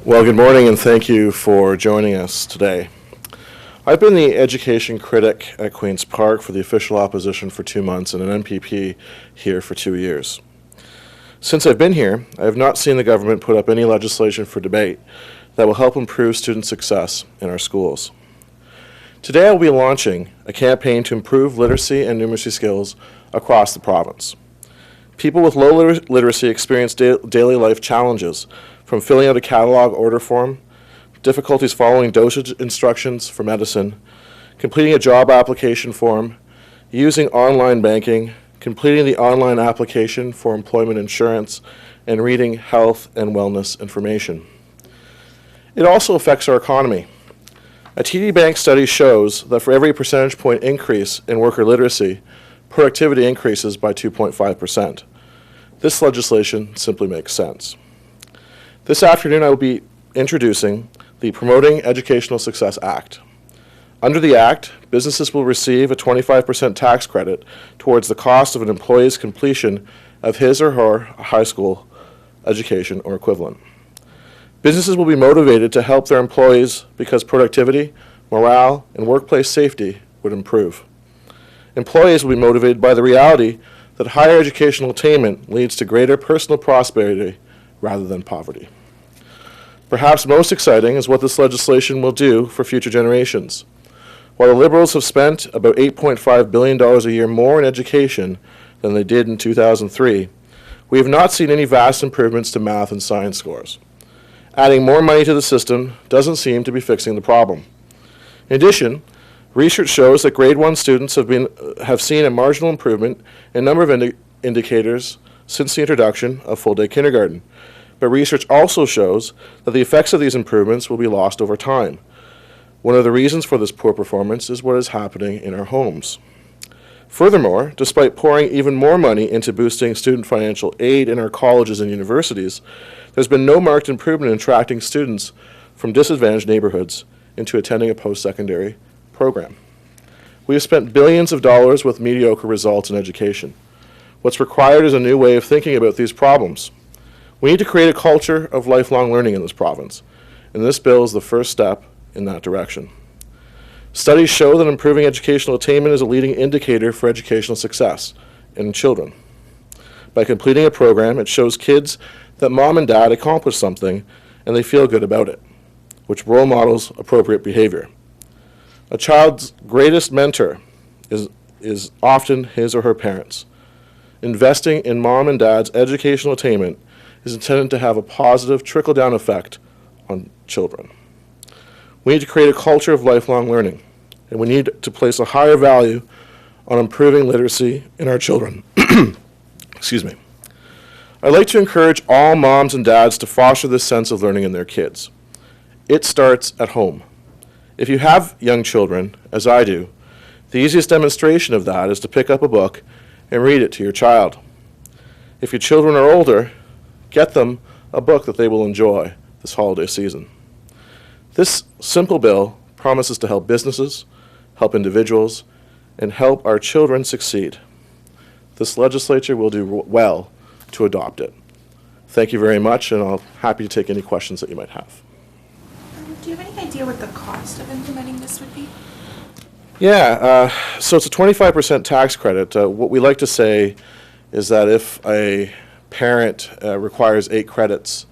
Well, good morning and thank you for joining us today. I've been the education critic at Queen's Park for the official opposition for 2 months and an MPP here for 2 years. Since I've been here, I have not seen the government put up any legislation for debate that will help improve student success in our schools. Today I will be launching a campaign to improve literacy and numeracy skills across the province. People with low literacy experience daily life challenges, from filling out a catalog order form, difficulties following dosage instructions for medicine, completing a job application form, using online banking, completing the online application for employment insurance, and reading health and wellness information. It also affects our economy. A TD Bank study shows that for every percentage point increase in worker literacy, productivity increases by 2.5%. This legislation simply makes sense. This afternoon I will be introducing the Promoting Educational Success Act. Under the Act, businesses will receive a 25% tax credit towards the cost of an employee's completion of his or her high school education or equivalent. Businesses will be motivated to help their employees because productivity, morale, and workplace safety would improve. Employees will be motivated by the reality that higher educational attainment leads to greater personal prosperity rather than poverty. Perhaps most exciting is what this legislation will do for future generations. While the Liberals have spent about $8.5 billion a year more in education than they did in 2003, we have not seen any vast improvements to math and science scores. Adding more money to the system doesn't seem to be fixing the problem. In addition, research shows that grade 1 students have seen a marginal improvement in a number of indicators since the introduction of full-day kindergarten. But research also shows that the effects of these improvements will be lost over time. One of the reasons for this poor performance is what is happening in our homes. Furthermore, despite pouring even more money into boosting student financial aid in our colleges and universities, there's been no marked improvement in attracting students from disadvantaged neighborhoods into attending a post-secondary program. We have spent billions of dollars with mediocre results in education. What's required is a new way of thinking about these problems. We need to create a culture of lifelong learning in this province, and this bill is the first step in that direction. Studies show that improving educational attainment is a leading indicator for educational success in children. By completing a program, it shows kids that mom and dad accomplished something and they feel good about it, which role models appropriate behavior. A child's greatest mentor is often his or her parents. Investing in mom and dad's educational attainment is intended to have a positive trickle-down effect on children. We need to create a culture of lifelong learning, and we need to place a higher value on improving literacy in our children. Excuse me. I'd like to encourage all moms and dads to foster this sense of learning in their kids. It starts at home. If you have young children, as I do, the easiest demonstration of that is to pick up a book and read it to your child. If your children are older, get them a book that they will enjoy this holiday season. This simple bill promises to help businesses, help individuals, and help our children succeed. This legislature will do well to adopt it. Thank you very much, and I'm happy to take any questions that you might have. Do you have any idea what the cost of implementing this would be? Yeah, so it's a 25% tax credit. What we like to say is that if a parent requires 8 credits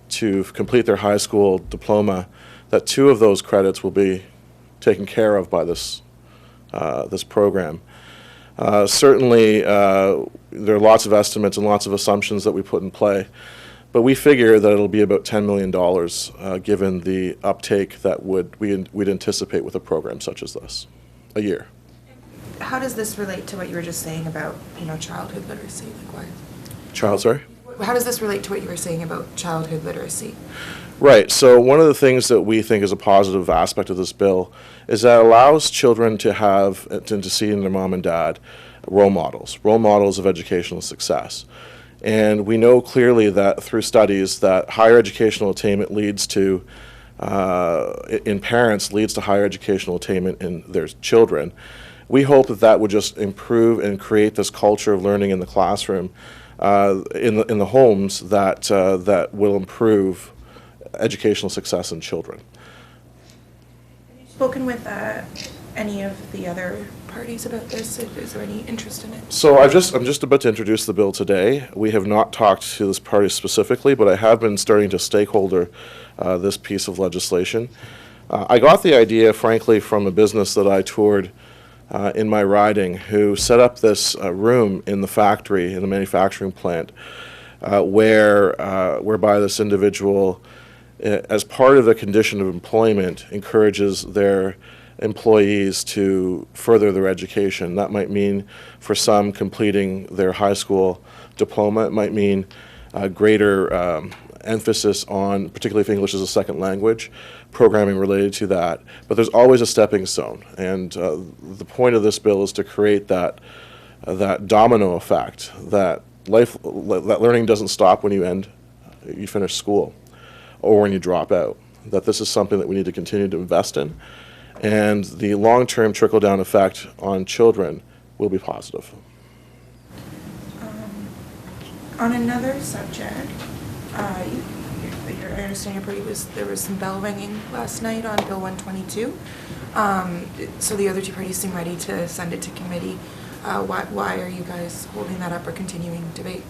to complete their high school diploma, that 2 of those credits will be taken care of by this program. Certainly, there are lots of estimates and lots of assumptions that we put in play, but we figure that it'll be about $10 million given the uptake that we'd anticipate with a program such as this a year. How does this relate to what you were just saying about, childhood literacy? Sorry? How does this relate to what you were saying about childhood literacy? Right. So one of the things that we think is a positive aspect of this bill is that it allows children to have and to see in their mom and dad role models of educational success. And we know clearly that through studies that higher educational attainment leads to in parents leads to higher educational attainment in their children. We hope that that would just improve and create this culture of learning in the classroom, in the homes that will improve educational success in children. Spoken with any of the other parties about this? Is there any interest in it? So I'm just about to introduce the bill today. We have not talked to this party specifically, but I have been starting to stakeholder this piece of legislation. I got the idea, frankly, from a business that I toured in my riding, who set up this room in the factory, in the manufacturing plant, whereby this individual, as part of the condition of employment, encourages their employees to further their education. That might mean, for some, completing their high school diploma. It might mean greater emphasis on, particularly if English is a second language, programming related to that. But there's always a stepping stone, and the point of this bill is to create that domino effect, that that learning doesn't stop when you finish school or when you drop out. That this is something that we need to continue to invest in, and the long-term trickle-down effect on children will be positive. On another subject, I understand your party there was some bell ringing last night on Bill 122. So the other two parties seem ready to send it to committee. Why are you guys holding that up or continuing debate?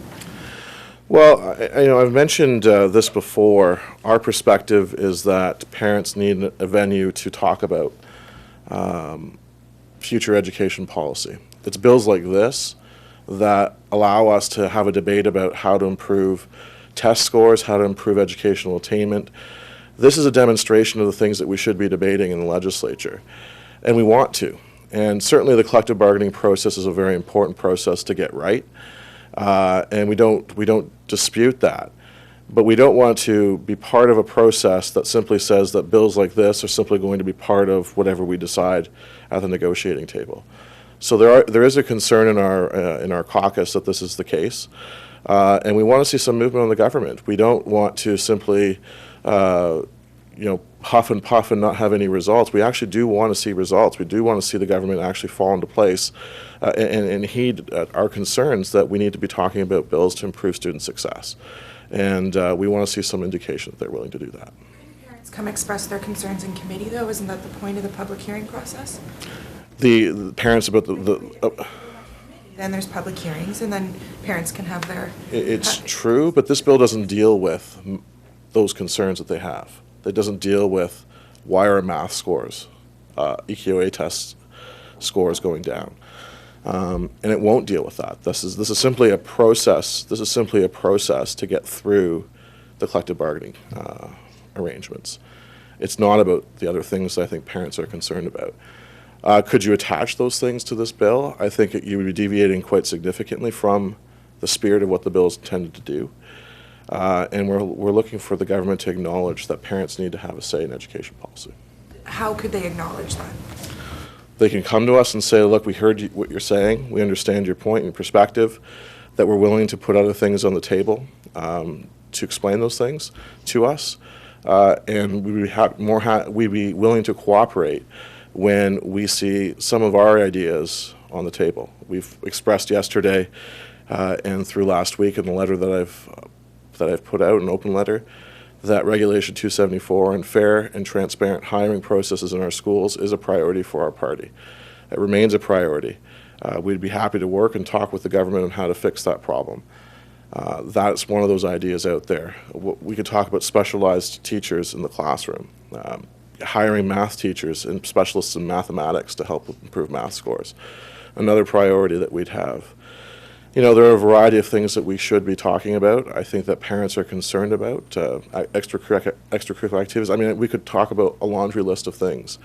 Well, I've mentioned this before. Our perspective is that parents need a venue to talk about future education policy. It's bills like this that allow us to have a debate about how to improve test scores, how to improve educational attainment. This is a demonstration of the things that we should be debating in the legislature, and we want to. And certainly the collective bargaining process is a very important process to get right, and we don't dispute that. But we don't want to be part of a process that simply says that bills like this are simply going to be part of whatever we decide at the negotiating table. So there is a concern in our caucus that this is the case, and we want to see some movement on the government. We don't want to simply, huff and puff and not have any results. We actually do want to see results. We do want to see the government actually fall into place and heed our concerns that we need to be talking about bills to improve student success. And we want to see some indication that they're willing to do that. Can parents come express their concerns in committee, though? Isn't that the point of the public hearing process? The parents about Then there's public hearings, and then parents can have their... It's true, but this bill doesn't deal with those concerns that they have. It doesn't deal with why are math scores, EQA test scores going down. And it won't deal with that. This is simply a process. This is simply a process to get through the collective bargaining arrangements. It's not about the other things that I think parents are concerned about. Could you attach those things to this bill? I think you would be deviating quite significantly from the spirit of what the bill is intended to do. And we're looking for the government to acknowledge that parents need to have a say in education policy. How could they acknowledge that? They can come to us and say, look, we heard what you're saying. We understand your point and your perspective, that we're willing to put other things on the table to explain those things to us. And we'd be willing to cooperate when we see some of our ideas on the table. We've expressed yesterday and through last week in the letter that I've put out, an open letter, that Regulation 274 and fair and transparent hiring processes in our schools is a priority for our party. It remains a priority. We'd be happy to work and talk with the government on how to fix that problem. That's one of those ideas out there. We could talk about specialized teachers in the classroom, hiring math teachers and specialists in mathematics to help improve math scores. Another priority that we'd have. There are a variety of things that we should be talking about. I think that parents are concerned about extracurricular activities. I mean, we could talk about a laundry list of things.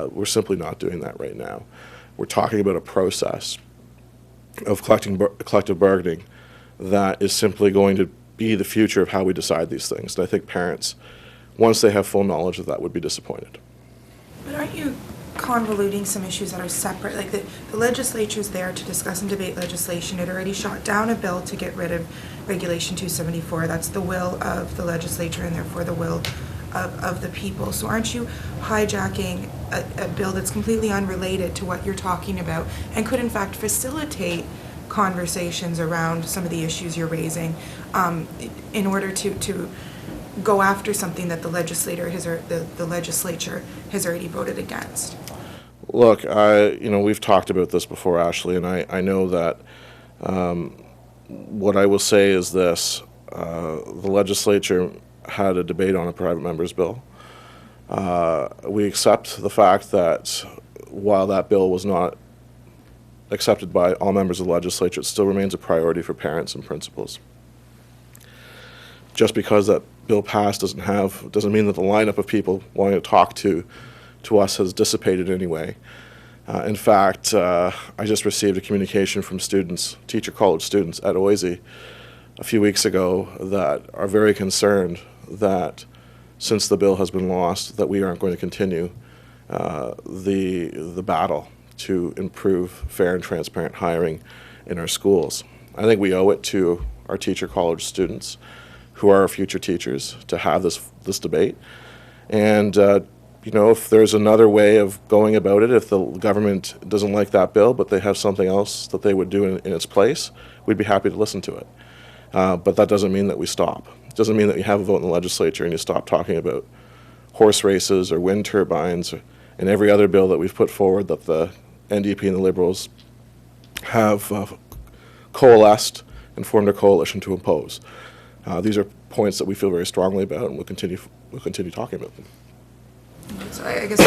We're simply not doing that right now. We're talking about a process of collective bargaining that is simply going to be the future of how we decide these things. And I think parents, once they have full knowledge of that, would be disappointed. But aren't you convoluting some issues that are separate? Like the legislature's there to discuss and debate legislation. It already shot down a bill to get rid of Regulation 274. That's the will of the legislature and therefore the will of the people. So aren't you hijacking a bill that's completely unrelated to what you're talking about and could in fact facilitate conversations around some of the issues you're raising in order to go after something that the legislature has already voted against? Look, we've talked about this before, Ashley, and I know that what I will say is this. The legislature had a debate on a private member's bill. We accept the fact that while that bill was not accepted by all members of the legislature, it still remains a priority for parents and principals. Just because that bill passed doesn't mean that the lineup of people wanting to talk to us has dissipated anyway. In fact, I just received a communication from students, teacher college students at OISE a few weeks ago that are very concerned that since the bill has been lost, that we aren't going to continue the battle to improve fair and transparent hiring in our schools. I think we owe it to our teacher college students, who are our future teachers, to have this debate. And if there's another way of going about it, if the government doesn't like that bill, but they have something else that they would do in its place, we'd be happy to listen to it. But that doesn't mean that we stop. It doesn't mean that you have a vote in the legislature and you stop talking about horse races or wind turbines and every other bill that we've put forward that the NDP and the Liberals have coalesced and formed a coalition to impose. These are points that we feel very strongly about, and we'll continue talking about them. So I guess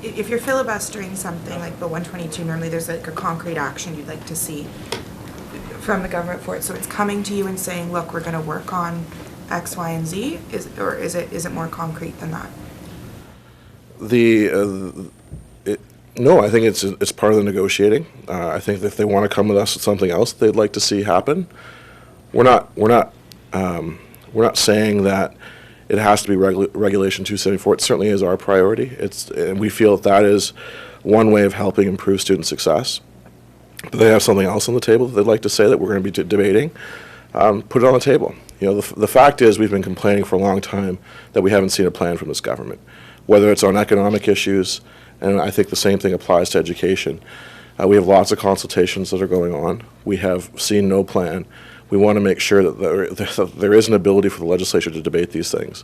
if you're filibustering something like Bill 122, normally there's like a concrete action you'd like to see from the government for it. So it's coming to you and saying, look, we're going to work on X, Y, and Z, is it more concrete than that? No, I think it's part of the negotiating. I think that if they want to come with us with something else they'd like to see happen, we're not saying that it has to be Regulation 274. It certainly is our priority. And we feel that is one way of helping improve student success. But they have something else on the table that they'd like to say that we're going to be debating. Put it on the table. The fact is we've been complaining for a long time that we haven't seen a plan from this government, whether it's on economic issues, and I think the same thing applies to education. We have lots of consultations that are going on. We have seen no plan. We want to make sure that there is an ability for the legislature to debate these things.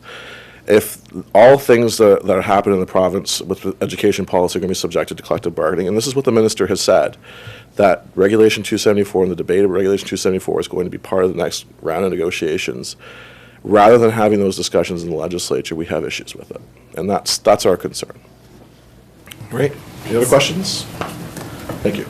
If all things that are happening in the province with education policy are going to be subjected to collective bargaining, and this is what the minister has said, that Regulation 274 and the debate of Regulation 274 is going to be part of the next round of negotiations, rather than having those discussions in the legislature, we have issues with it. And that's our concern. Great. Any other questions? Thank you.